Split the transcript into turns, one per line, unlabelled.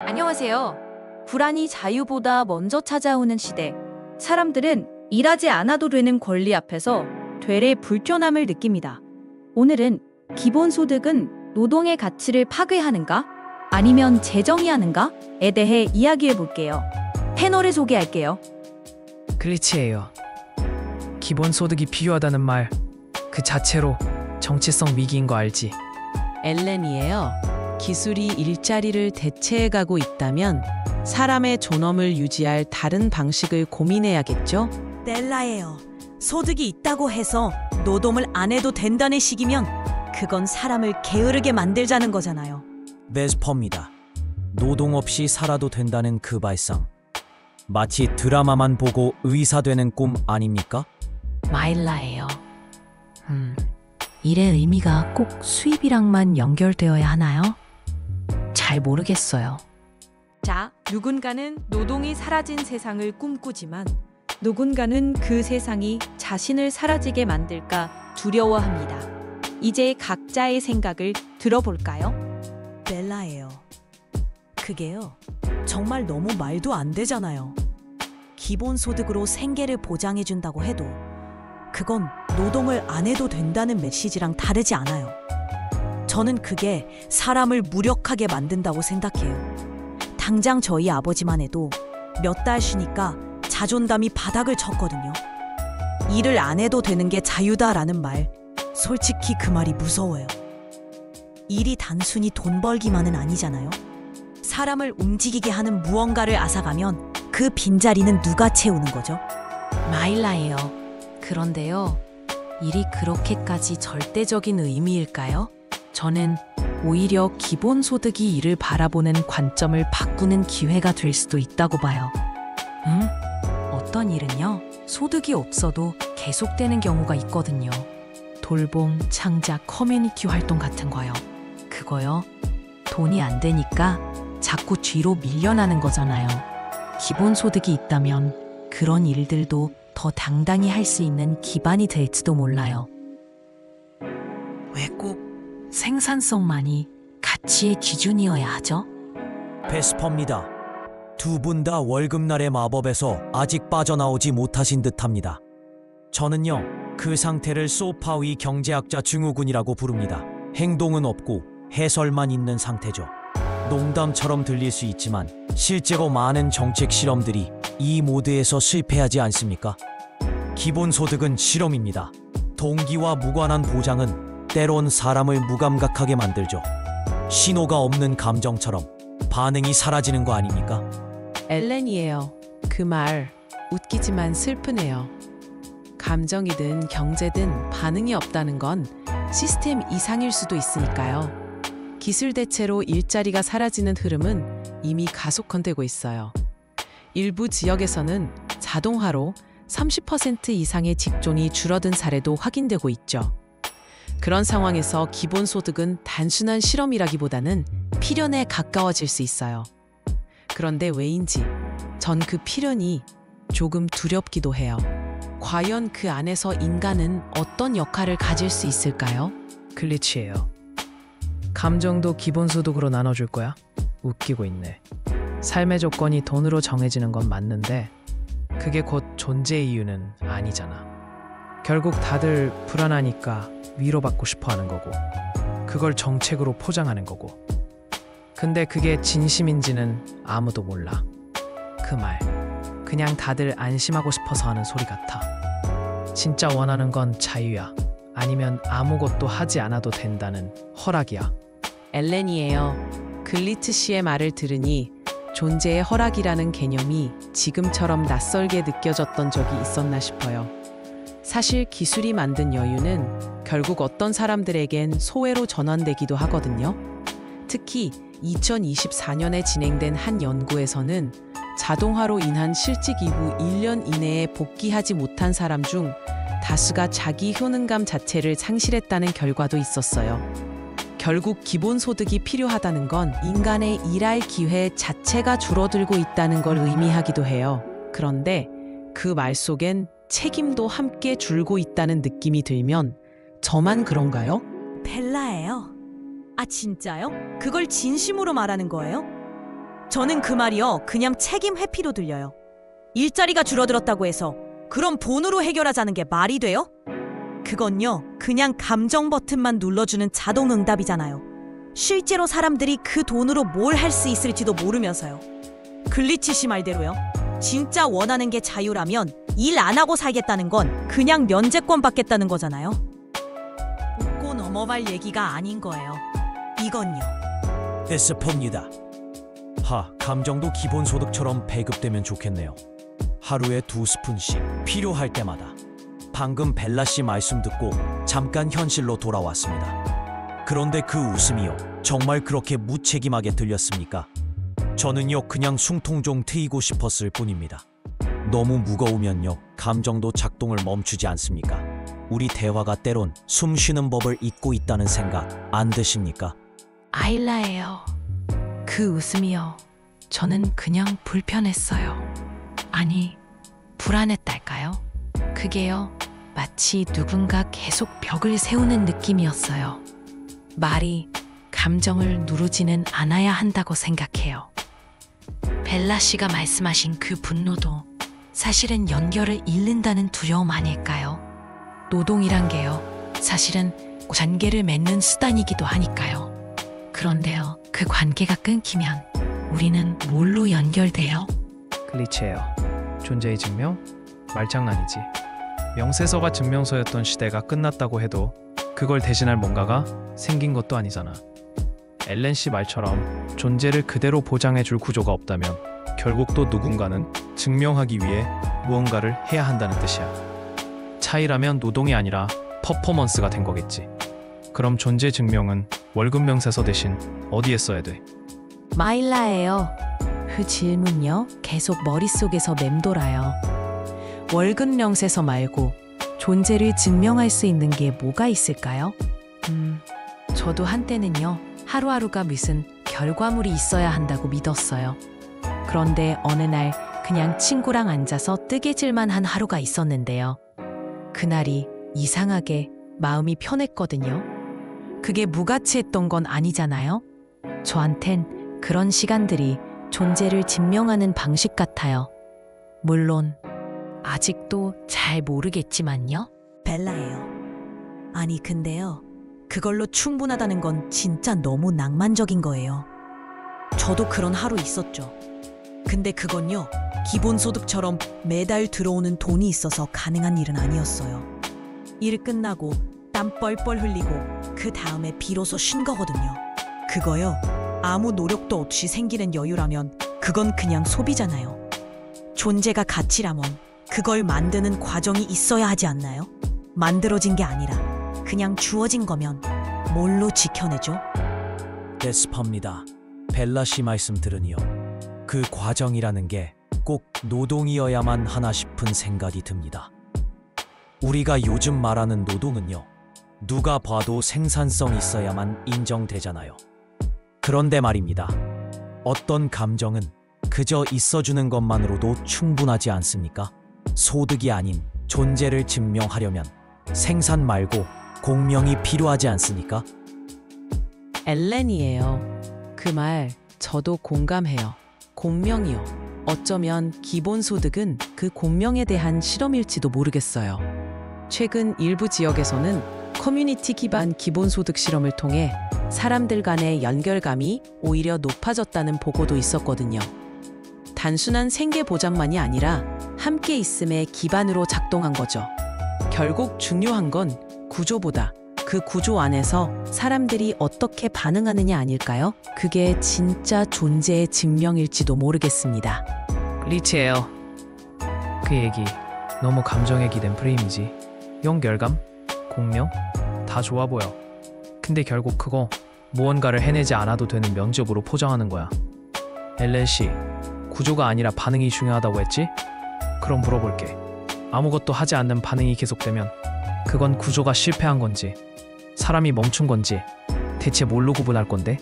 안녕하세요. 불안이 자유보다 먼저 찾아오는 시대. 사람들은 일하지 않아도 되는 권리 앞에서 되레 불편함을 느낍니다. 오늘은 기본소득은 노동의 가치를 파괴하는가? 아니면 재정의하는가?에 대해 이야기해 볼게요. 패널을 소개할게요.
글리치예요. 기본소득이 필요하다는 말, 그 자체로 정체성 위기인 거 알지?
엘렌이에요. 기술이 일자리를 대체해가고 있다면 사람의 존엄을 유지할 다른 방식을 고민해야겠죠?
넬라예요. 소득이 있다고 해서 노동을 안 해도 된다는 식이면 그건 사람을 게으르게 만들자는 거잖아요.
베스퍼입니다. 노동 없이 살아도 된다는 그 발상. 마치 드라마만 보고 의사 되는 꿈 아닙니까?
마일라예요. 일의 의미가 꼭 수입이랑만 연결되어야 하나요? 잘 모르겠어요.
자, 누군가는 노동이 사라진 세상을 꿈꾸지만 누군가는 그 세상이 자신을 사라지게 만들까 두려워합니다. 이제 각자의 생각을 들어볼까요?
넬라예요. 그게요. 정말 너무 말도 안 되잖아요. 기본소득으로 생계를 보장해준다고 해도 그건 노동을 안 해도 된다는 메시지랑 다르지 않아요. 저는 그게 사람을 무력하게 만든다고 생각해요. 당장 저희 아버지만 해도 몇 달 쉬니까 자존감이 바닥을 쳤거든요. 일을 안 해도 되는 게 자유다라는 말, 솔직히 그 말이 무서워요. 일이 단순히 돈 벌기만은 아니잖아요. 사람을 움직이게 하는 무언가를 앗아가면 그 빈자리는 누가 채우는 거죠?
마일라예요. 그런데요, 일이 그렇게까지 절대적인 의미일까요? 저는 오히려 기본소득이 일을 바라보는 관점을 바꾸는 기회가 될 수도 있다고 봐요. 어떤 일은요, 소득이 없어도 계속되는 경우가 있거든요. 돌봄, 창작, 커뮤니티 활동 같은 거요. 그거요, 돈이 안 되니까 자꾸 뒤로 밀려나는 거잖아요. 기본소득이 있다면 그런 일들도 더 당당히 할 수 있는 기반이 될지도 몰라요. 왜 꼭 생산성만이 가치의 기준이어야 하죠?
베스퍼입니다. 두 분 다 월급날의 마법에서 아직 빠져나오지 못하신 듯합니다. 저는요, 그 상태를 소파 위 경제학자 증후군이라고 부릅니다. 행동은 없고 해설만 있는 상태죠. 농담처럼 들릴 수 있지만 실제로 많은 정책 실험들이 이 모드에서 실패하지 않습니까? 기본소득은 실험입니다. 동기와 무관한 보장은 때론 사람을 무감각하게 만들죠. 신호가 없는 감정처럼 반응이 사라지는 거 아닙니까?
엘렌이에요. 그 말 웃기지만 슬프네요. 감정이든 경제든 반응이 없다는 건 시스템 이상일 수도 있으니까요. 기술 대체로 일자리가 사라지는 흐름은 이미 가속화되고 있어요. 일부 지역에서는 자동화로 30% 이상의 직종이 줄어든 사례도 확인되고 있죠. 그런 상황에서 기본소득은 단순한 실험이라기보다는 필연에 가까워질 수 있어요. 그런데 왜인지 전 그 필연이 조금 두렵기도 해요. 과연 그 안에서 인간은 어떤 역할을 가질 수 있을까요?
글리치예요. 감정도 기본소득으로 나눠줄 거야? 웃기고 있네. 삶의 조건이 돈으로 정해지는 건 맞는데 그게 곧 존재의 이유는 아니잖아. 결국 다들 불안하니까 위로받고 싶어 하는 거고 그걸 정책으로 포장하는 거고. 근데 그게 진심인지는 아무도 몰라. 그 말 그냥 다들 안심하고 싶어서 하는 소리 같아. 진짜 원하는 건 자유야. 아니면 아무것도 하지 않아도 된다는 허락이야.
엘렌이에요. 글리트 씨의 말을 들으니 존재의 허락이라는 개념이 지금처럼 낯설게 느껴졌던 적이 있었나 싶어요. 사실 기술이 만든 여유는 결국 어떤 사람들에겐 소외로 전환되기도 하거든요. 특히 2024년에 진행된 한 연구에서는 자동화로 인한 실직 이후 1년 이내에 복귀하지 못한 사람 중 다수가 자기 효능감 자체를 상실했다는 결과도 있었어요. 결국 기본소득이 필요하다는 건 인간의 일할 기회 자체가 줄어들고 있다는 걸 의미하기도 해요. 그런데 그 말 속엔 책임도 함께 줄고 있다는 느낌이 들면 저만 그런가요?
벨라예요. 아 진짜요? 그걸 진심으로 말하는 거예요? 저는 그 말이요, 그냥 책임 회피로 들려요. 일자리가 줄어들었다고 해서 그럼 돈으로 해결하자는 게 말이 돼요? 그건요, 그냥 감정 버튼만 눌러주는 자동 응답이잖아요. 실제로 사람들이 그 돈으로 뭘 할 수 있을지도 모르면서요. 글리치 씨 말대로요, 진짜 원하는 게 자유라면 일 안 하고 살겠다는 건 그냥 면제권 받겠다는 거잖아요. 웃고 넘어갈 얘기가 아닌 거예요. 이건요.
슬픕니다. 감정도 기본소득처럼 배급되면 좋겠네요. 하루에 2스푼씩 필요할 때마다. 방금 벨라 씨 말씀 듣고 잠깐 현실로 돌아왔습니다. 그런데 그 웃음이요, 정말 그렇게 무책임하게 들렸습니까? 저는요, 그냥 숨통 좀 트이고 싶었을 뿐입니다. 너무 무거우면요, 감정도 작동을 멈추지 않습니까? 우리 대화가 때론 숨 쉬는 법을 잊고 있다는 생각 안 드십니까?
아일라예요. 그 웃음이요. 저는 그냥 불편했어요. 아니, 불안했달까요? 그게요, 마치 누군가 계속 벽을 세우는 느낌이었어요. 말이 감정을 누르지는 않아야 한다고 생각해요. 벨라 씨가 말씀하신 그 분노도 사실은 연결을 잃는다는 두려움 아닐까요? 노동이란 게요, 사실은 관계를 맺는 수단이기도 하니까요. 그런데요, 그 관계가 끊기면 우리는 뭘로 연결돼요?
글리치예요. 존재의 증명? 말장난이지. 명세서가 증명서였던 시대가 끝났다고 해도 그걸 대신할 뭔가가 생긴 것도 아니잖아. 엘렌 씨 말처럼 존재를 그대로 보장해줄 구조가 없다면 결국 또 누군가는 증명하기 위해 무언가를 해야 한다는 뜻이야. 차이라면 노동이 아니라 퍼포먼스가 된 거겠지. 그럼 존재 증명은 월급 명세서 대신 어디에 써야 돼?
마일라예요. 그 질문요, 계속 머릿속에서 맴돌아요. 월급 명세서 말고 존재를 증명할 수 있는 게 뭐가 있을까요? 저도 한때는요, 하루하루가 무슨 결과물이 있어야 한다고 믿었어요. 그런데 어느 날 그냥 친구랑 앉아서 뜨개질만 한 하루가 있었는데요. 그날이 이상하게 마음이 편했거든요. 그게 무가치했던 건 아니잖아요. 저한텐 그런 시간들이 존재를 증명하는 방식 같아요. 물론 아직도 잘 모르겠지만요.
벨라예요. 아니 근데요, 그걸로 충분하다는 건 진짜 너무 낭만적인 거예요. 저도 그런 하루 있었죠. 근데 그건요, 기본소득처럼 매달 들어오는 돈이 있어서 가능한 일은 아니었어요. 일 끝나고 땀 뻘뻘 흘리고 그 다음에 비로소 쉰 거거든요. 그거요, 아무 노력도 없이 생기는 여유라면 그건 그냥 소비잖아요. 존재가 가치라면 그걸 만드는 과정이 있어야 하지 않나요? 만들어진 게 아니라 그냥 주어진 거면 뭘로 지켜내죠?
슬픕니다. 벨라 씨 말씀 들으니요, 그 과정이라는 게 꼭 노동이어야만 하나 싶은 생각이 듭니다. 우리가 요즘 말하는 노동은요, 누가 봐도 생산성 있어야만 인정되잖아요. 그런데 말입니다, 어떤 감정은 그저 있어주는 것만으로도 충분하지 않습니까? 소득이 아닌 존재를 증명하려면 생산 말고 공명이 필요하지 않습니까?
엘렌이에요. 그 말 저도 공감해요. 공명이요. 어쩌면 기본소득은 그 공명에 대한 실험일지도 모르겠어요. 최근 일부 지역에서는 커뮤니티 기반 기본소득 실험을 통해 사람들 간의 연결감이 오히려 높아졌다는 보고도 있었거든요. 단순한 생계 보장만이 아니라 함께 있음의 기반으로 작동한 거죠. 결국 중요한 건 구조보다 그 구조 안에서 사람들이 어떻게 반응하느냐 아닐까요? 그게 진짜 존재의 증명일지도 모르겠습니다.
글리치예요. 그 얘기 너무 감정에 기댄 프레임이지. 연결감? 공명? 다 좋아 보여. 근데 결국 그거 무언가를 해내지 않아도 되는 면접으로 포장하는 거야. 엘렌 씨, 구조가 아니라 반응이 중요하다고 했지? 그럼 물어볼게. 아무것도 하지 않는 반응이 계속되면 그건 구조가 실패한 건지 사람이 멈춘 건지 대체 뭘로 구분할 건데?